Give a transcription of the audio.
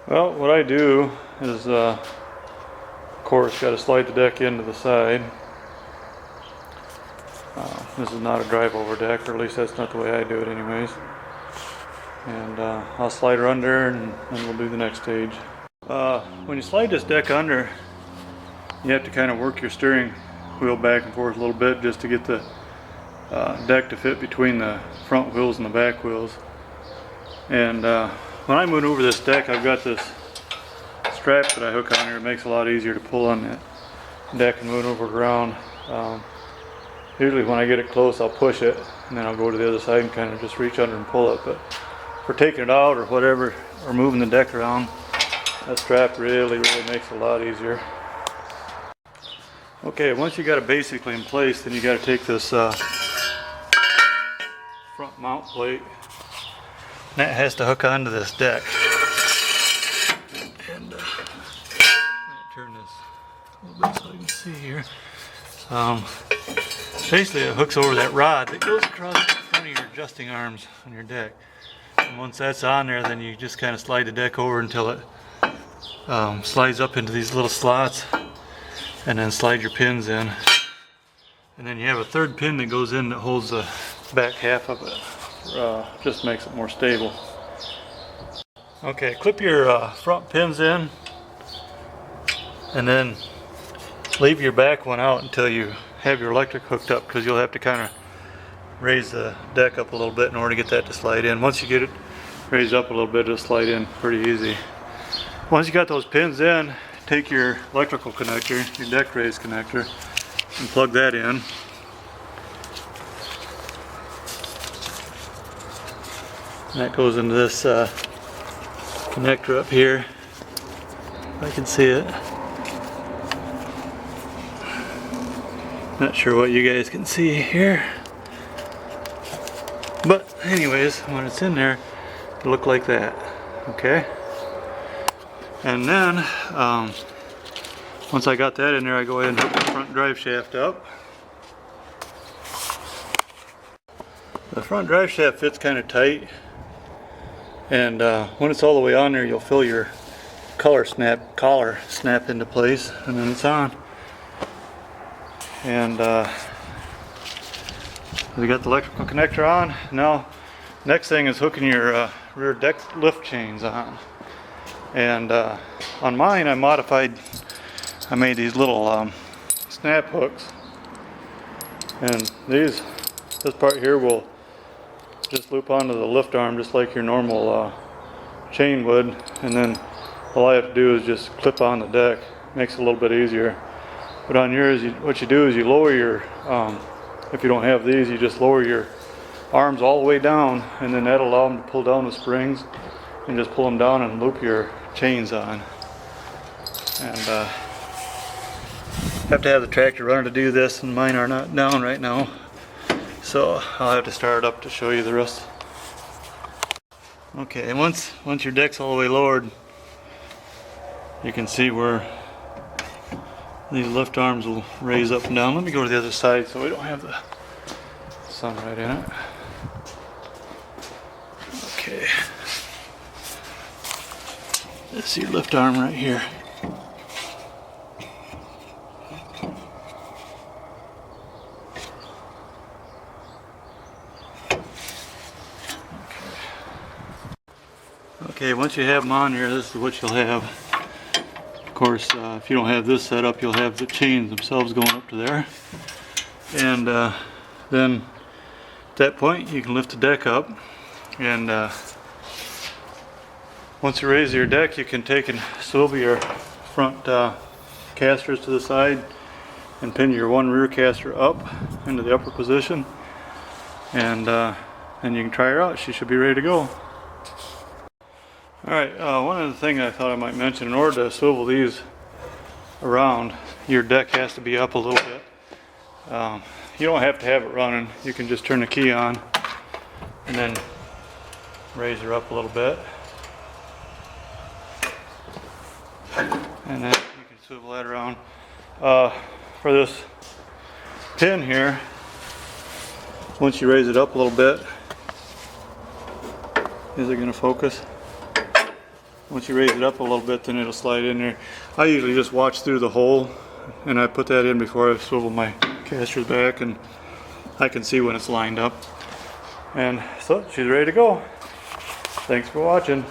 Well, what I do is, of course, got to slide the deck into the side. This is not a drive-over deck, or at least that's not the way I do it anyways. And I'll slide her under, and then we'll do the next stage. When you slide this deck under, you have to kind of work your steering wheel back and forth a little bit just to get the deck to fit between the front wheels and the back wheels. And when I maneuver this deck, I've got this strap that I hook on here. It makes it a lot easier to pull on that deck and maneuver it around. Usually when I get it close, I'll push it, and then I'll go to the other side and kind of just reach under and pull it. But for taking it out or whatever, or moving the deck around, that strap really makes it a lot easier. Okay, once you got it basically in place, then you got to take this front mount plate, and that has to hook onto this deck. And turn this a little bit so you can see here. Basically, it hooks over that rod that goes across the front of your adjusting arms on your deck. And once that's on there, then you just kind of slide the deck over until it slides up into these little slots, and then slide your pins in. And then you have a third pin that goes in that holds the back half of it. Just makes it more stable. Okay, clip your front pins in, and then leave your back one out until you have your electric hooked up, because you'll have to kind of raise the deck up a little bit in order to get that to slide in. Once you get it raised up a little bit, it'll slide in pretty easy. Once you got those pins in, take your electrical connector, your deck raise connector, and plug that in. And that goes into this connector up here, if I can see it. Not sure what you guys can see here, but anyways, when it's in there, it'll look like that. Okay, and then once I got that in there, I go ahead and hook the front drive shaft up. The front drive shaft fits kind of tight, and when it's all the way on there, you'll feel your collar snap into place, and then it's on. And we got the electrical connector on. Now, next thing is hooking your rear deck lift chains on. And on mine, I made these little snap hooks, and this part here will just loop onto the lift arm just like your normal chain would, and then all I have to do is just clip on the deck. Makes it a little bit easier. But on yours, what you do is you lower your, if you don't have these, you just lower your arms all the way down, and then that'll allow them to pull down the springs, and just pull them down and loop your chains on. And have to have the tractor runner to do this, and mine are not down right now, so I'll have to start it up to show you the rest. Okay, and once your deck's all the way lowered, you can see where these lift arms will raise up and down. Let me go to the other side so we don't have the sun right in it. Okay. This is your lift arm right here. Okay, once you have them on here, this is what you'll have. Of course, if you don't have this set up, you'll have the chains themselves going up to there. And then at that point, you can lift the deck up. And once you raise your deck, you can take and swivel your front casters to the side and pin your one rear caster up into the upper position. And then you can try her out. She should be ready to go. Alright, one other thing I thought I might mention: in order to swivel these around, your deck has to be up a little bit. You don't have to have it running. You can just turn the key on and then raise her up a little bit. And then you can swivel that around. For this pin here, once you raise it up a little bit, is it going to focus? Once you raise it up a little bit, then it'll slide in there. I usually just watch through the hole, and I put that in before I swivel my casters back, and I can see when it's lined up. And so she's ready to go. Thanks for watching.